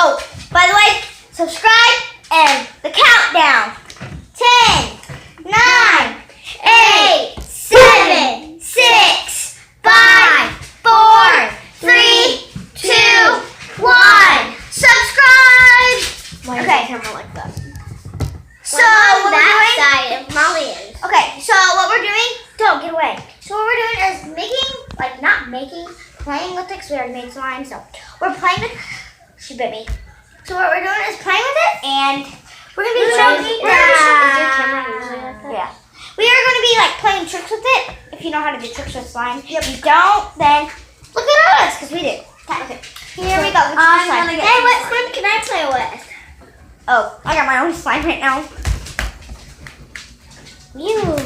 Oh, by the way, subscribe and the countdown. 10, 9, 8, 7, 6, 5, 4, 3, 2, 1. Subscribe. Why Okay. is the camera like that? So what we're doing? side of Molly is. Okay, so what we're doing? Don't get away. So what we're doing is playing with it. 'Cause we already made slime, so we're playing with. She bit me. So what we're doing is playing with it, and we're gonna be Is showing. your camera usually like that? Yeah. We are going to be playing tricks with it. If you know how to do tricks with slime. If you don't, then look at us, because we do. Okay. Here we go. I'm gonna get Hey, what slime. slime can I play with? Oh, I got my own slime right now. You.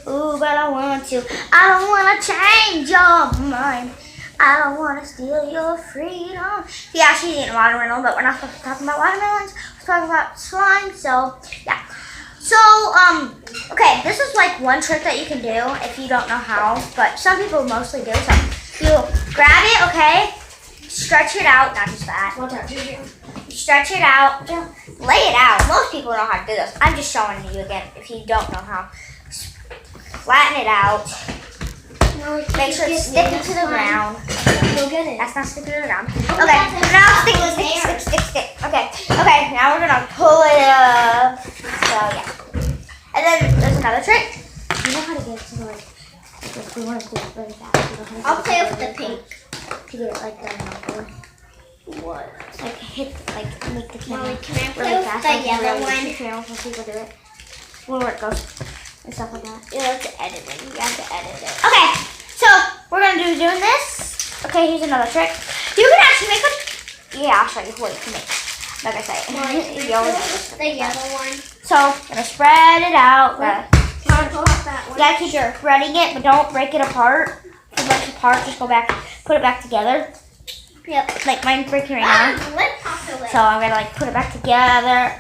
Ooh, but I want to. I don't want to change your mind. I don't want to steal your freedom. Yeah, she's eating a watermelon, but we're not supposed to talk about watermelons. We're talking about slime, so yeah. So, okay, this is one trick that you can do if you don't know how, but some people mostly do. So, you grab it, okay? Stretch it out, not just that. You stretch it out, lay it out. Most people know how to do this. I'm just showing you again if you don't know how. Flatten it out. Make sure it's sticking to the ground. Go get it. That's not sticking to the ground. Okay, now stick. Okay, now we're gonna pull it up. So yeah. And then there's another trick. You know how to get it to if we want to do it really fast. You know how to I'll play with the pink. To get it like that. What? Make the camera Molly, can I play really with fast. the Like yellow really one? channels when people do it. Where it goes and stuff like that. You have to edit it. You have to edit it. Okay, so we're gonna doing this. Okay, here's another trick. You can actually make a. Yeah, I'll show you what you can make. Like I say, you always know this. The yellow one. So I'm gonna spread it out. Can I pull out that You one? gotta keep spreading it, but don't break it apart. If it breaks apart, just go back, put it back together. Yep. Like mine's breaking right now. Lip popped away. So I'm gonna put it back together.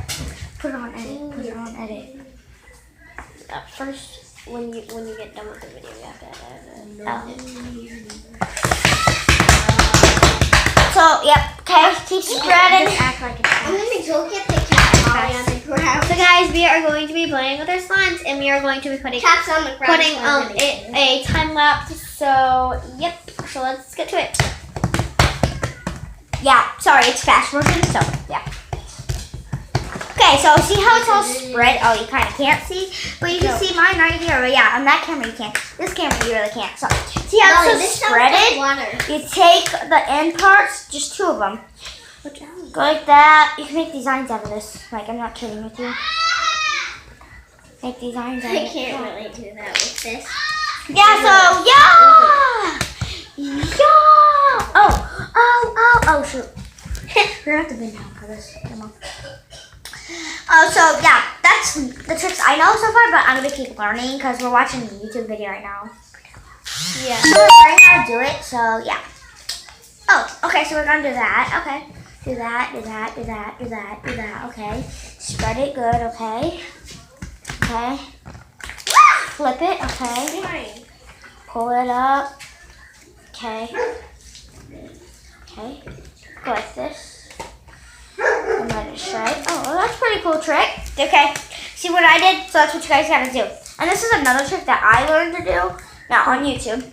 Put it on edit. Put it on edit. First, when you get done with the video, you have to edit it. So yep. Okay. Keep spreading. Just act like it's I'm gonna go get the cat Molly on the ground. So guys, we are going to be playing with our slimes, and we are going to be putting Cats on the ground. a time lapse. So yep. So let's get to it. Yeah. Sorry, it's fast version. So yeah. Okay, so see how it's all spread? Oh, you kind of can't see, but you can see mine right here. But yeah, on that camera you can. This camera you really can't. So see how it's so spreaded? You take the end parts, just 2 of them. Go like that. You can make designs out of this. I'm not kidding with you. Make designs out of I it. can't really do that with this. Yeah, so yeah. Oh, shoot. We're gonna have to bend down for this. Come on. Oh, so yeah, that's the tricks I know so far, but I'm gonna keep learning because we're watching a YouTube video right now. Yeah. So we're learning how to do it, so yeah. Oh, okay, so we're gonna do that. Okay. Do that, okay. Spread it good, okay. Okay. Flip it, okay. Pull it up. Okay. Okay. Go like this. And let it shred. Oh, well, that's a pretty cool trick. Okay. See what I did? So that's what you guys gotta do. And this is another trick that I learned to do. Now on YouTube.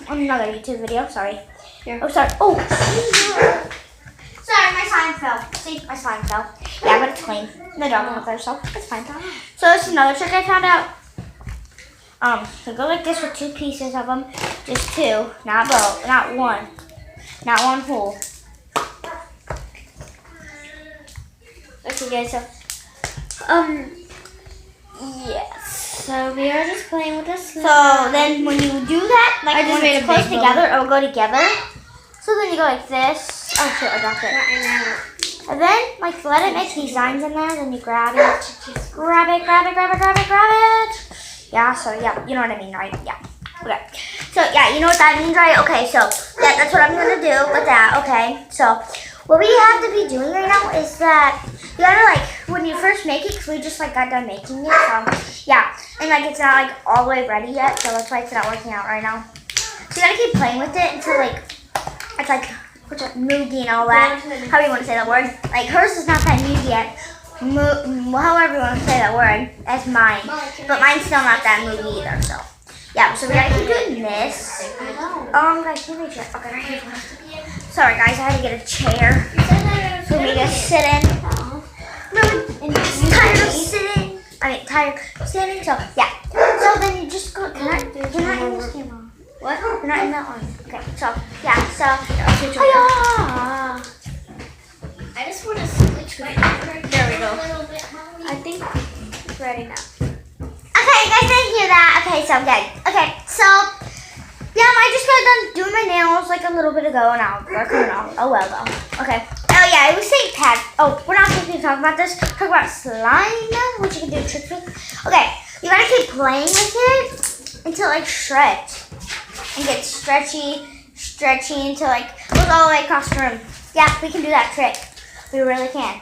On another YouTube video, sorry. Here. Oh, sorry. Oh. Sorry, my slime fell. See, my slime fell. Yeah, but it's clean. The dog went there, so it's fine. So this is another trick I found out. So go like this with 2 pieces of them. Just 2, not both, not one. Not one whole. Okay, guys. So, yes. So we are just playing with this. So then when you do that, I just when made it's a close big together, it will go together. So then you go like this. Oh shit, I dropped it. And then let it make designs in there. Then you grab it. Grab it. Yeah, so yeah, you know what I mean, right? Yeah. Okay. So yeah, you know what that means, right? Okay, so that's what I'm gonna do with that. Okay. So what we have to be doing right now is that you gotta when you first make it, because we just got done making it. So yeah, and it's not all the way ready yet. So that's why it's not working out right now. So you gotta keep playing with it until it's what's up, moogie and all that. How do you want to say that word? Like hers is not that moody yet. However you want to say that word, that's mine. But mine's still not that moody either. So yeah, so we gotta keep doing this. Guys, give me a chair. Okay, right here. Sorry guys, I had to get a chair for me to sit in. Really tired of sitting. Tired of standing. So yeah. So then you just go. You're not in this camera. What? You're not in that one. Okay. So yeah. So. I just want to switch my There we go. a little bit, Mommy. I think it's ready now. Okay, you guys didn't hear that. Okay, so good. Okay, so yeah, I just got done doing my nails like a little bit ago, and now they're coming off. Oh well, though. Okay. Oh yeah, it was St. Pat. Oh, we're not supposed to talk about this. Talk about slime, which you can do tricks with. Okay, you gotta keep playing with it until it like stretch and get stretchy until like goes all the way across the room. Yeah, we can do that trick. We really can.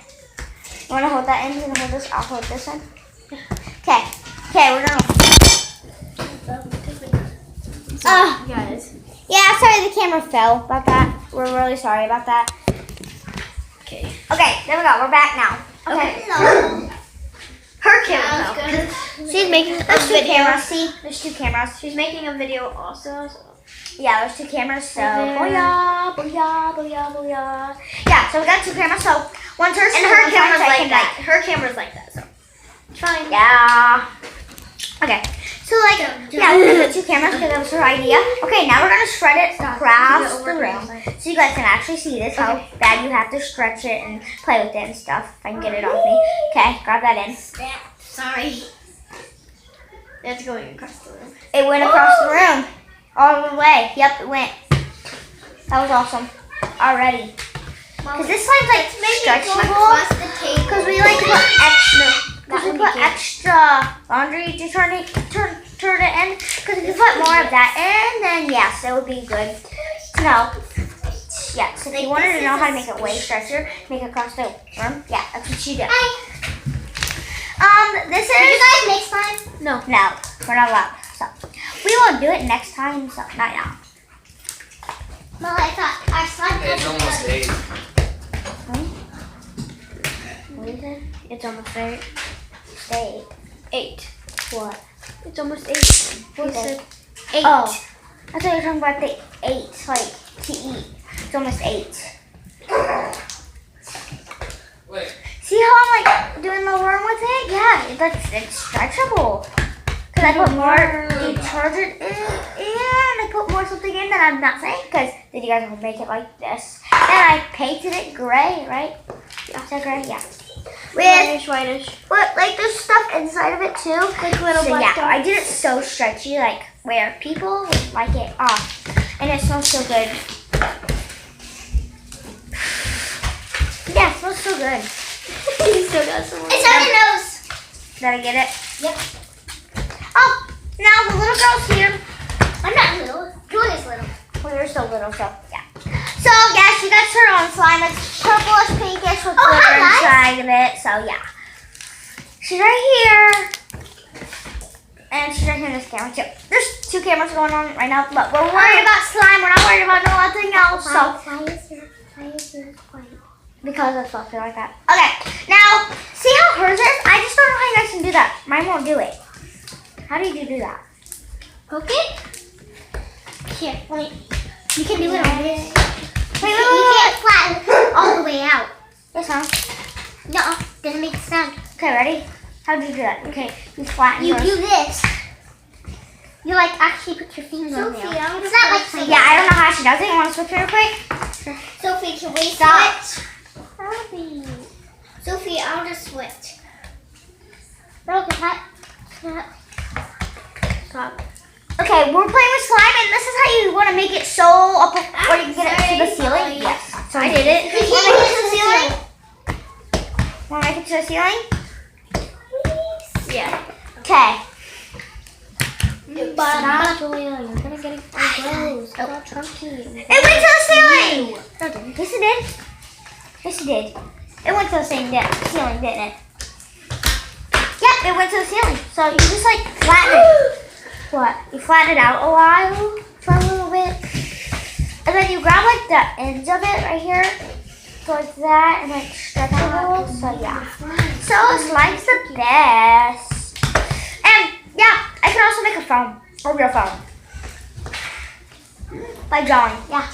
You wanna hold that in? You wanna hold this? I'll hold this in. Okay. Okay, we're gonna. Guys. Yeah, sorry the camera fell about that. We're really sorry about that. Okay. Okay, there we go. We're back now. Okay. No. Her camera fell. She's making there's two cameras. See, there's two cameras. She's making a video also. So. Yeah, there's two cameras. So Right there. booyah. Yeah, so we got two cameras. So one's hers And her camera's like that. Her camera's like that. So it's fine. Yeah. Okay. So like, yeah, we got two cameras because that was her idea. Okay, now we're gonna shred it across the room, so you guys can actually see this. How bad you have to stretch it and play with it and stuff. If I can get it off me. Okay, grab that in. Sorry. That's going across the room. It went across the room, all the way. Yep, it went. That was awesome. Already. Because this slime's like stretchable. Because we like to put extra. Because we put extra laundry to turn it in. Because if you put more of that in, then yes, it would be good to know. Yeah, so if you wanted to know how to make it way stretchier, make it across the room. Yeah, that's what you do. This is. Did you guys make slime? No, we're not allowed. So we will do it next time. So not now. Well, I thought our slime. It's almost 8. What is it? It's almost 8. Stay. 8. What? It's almost 8. What is it? 8. Oh, I thought you were talking about the 8, like to eat. It's almost 8. Wait. See how I'm like doing the worm with it? Yeah, it's stretchable. Cause I put more detergent in, and I put more something in that I'm not saying. Cause then you guys will make it like this. And I painted it gray, right? Yeah, is that gray? Yeah. With Whitish. but like there's stuff inside of it too. Like little So black yeah, I dots. did it so stretchy, like where people would like it off, and it smells so good. Yeah, it smells so good. You still got some more. It's on your nose. Did I get it? Yep. Oh, now the little girl's here. I'm not little. Julia's little. Well, you're still little, so yeah. So yeah, she got her own slime. It's purplish, pinkish with glitter hi, inside of it. So yeah, she's right here, and she's right here in this camera too. There's two cameras going on right now, but we're worried about slime. We're not worried about nothing else. So Why is yours white? because it's fluffy like that. Okay, now see how hers is? I just don't know how you guys can do that. Mine won't do it. How do you do that? Okay. Here, wait. You can do it on this. Wait, You can't flatten all the way out. Yes, huh? No, doesn't make sound. Okay, ready? How do you do that? Okay, you flatten You yours. do this. You like actually put your finger on there. It's not like playing. Yeah, I don't know how she does it. You want to switch real quick? Sophie, can we Stop. switch? Sophie, I'll just switch. No, Stop. Okay, we're playing with slime, and this is how you want to make it so up where you can get it to the ceiling. Yes. So I did it. Can you Want to make it to the make it ceiling? Want to make it to the ceiling? Yeah. Okay. Stop, Julia. You're gonna get it gross. Stop chunky. It went to the ceiling. No, it didn't. Yes, it did. Yes, it did. It went to the ceiling, didn't it? Yep, it went to the ceiling. So you just like flatten it. What? You flatten it out a while for a little bit. And then you grab like the ends of it right here. So like that and like stretch it a little. So yeah. So slime's the best. And yeah, I can also make a phone. A real phone. By drawing. Yeah.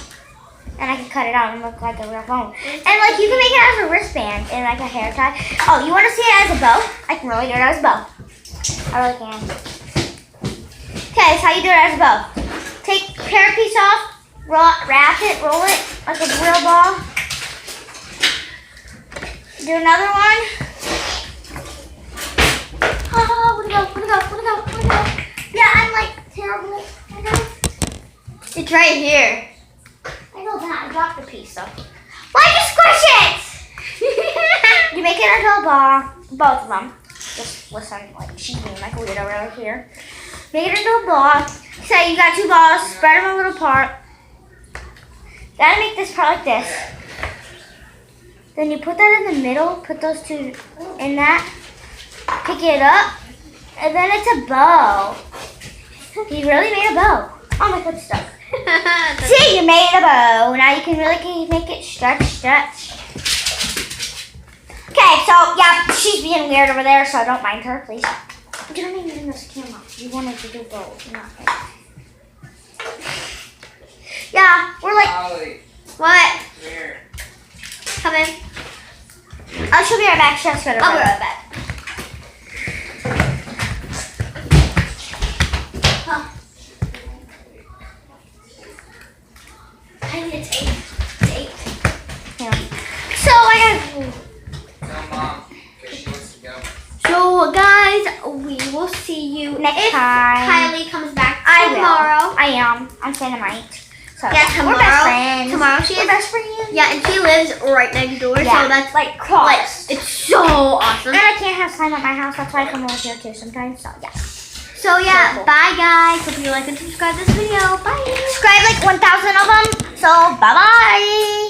And I can cut it out and look like a real phone. And like you can make it as a wristband and like a hair tie. Oh, you want to see it as a bow? I can really do it as a bow. I really can. Okay, that's how you do it as a bow. Take hair piece off, wrap it, roll it like a real ball. Do another one. Oh, where'd it go? Where'd it go? Where'd it go? Where'd it go? Yeah, I'm like terrible. I know. It's right here. I know that. I dropped a piece though. Why'd you squish it? You make it into a ball. Both of them. Just listen, like she's being like a weirdo right here. Make it into a ball. Say you got two balls. Spread them a little apart. Gotta make this part like this. Then you put that in the middle. Put those two in that. Pick it up. And then it's a bow. You really made a bow. Oh, my foot's stuck. See, you made a bow. Now you can really make it stretch. Okay, so yeah, she's being weird over there, so don't mind her, please. You don't even use this camera. You wanted to do both. Not yeah, we're like. Ollie, What? here. Come in. Oh, she'll be right back. She has to go to I'll be bed. right back. I need a tape. Yeah. So I got. Tell Mom, because she wants to go. So guys, we will see you Next if time. Kylie comes back I tomorrow. will. I am. I'm saying I might. So Yeah, we're best tomorrow. friends. Tomorrow she We're is. best friends. Yeah, and she lives right next door, Yeah, so that's like cross. like it's so awesome. And I can't have slime at my house. That's why I come over here too sometimes. So yeah. So yeah, So cool. bye guys. Hope you like and subscribe this video. Bye. Subscribe like 1,000 of them. So bye bye.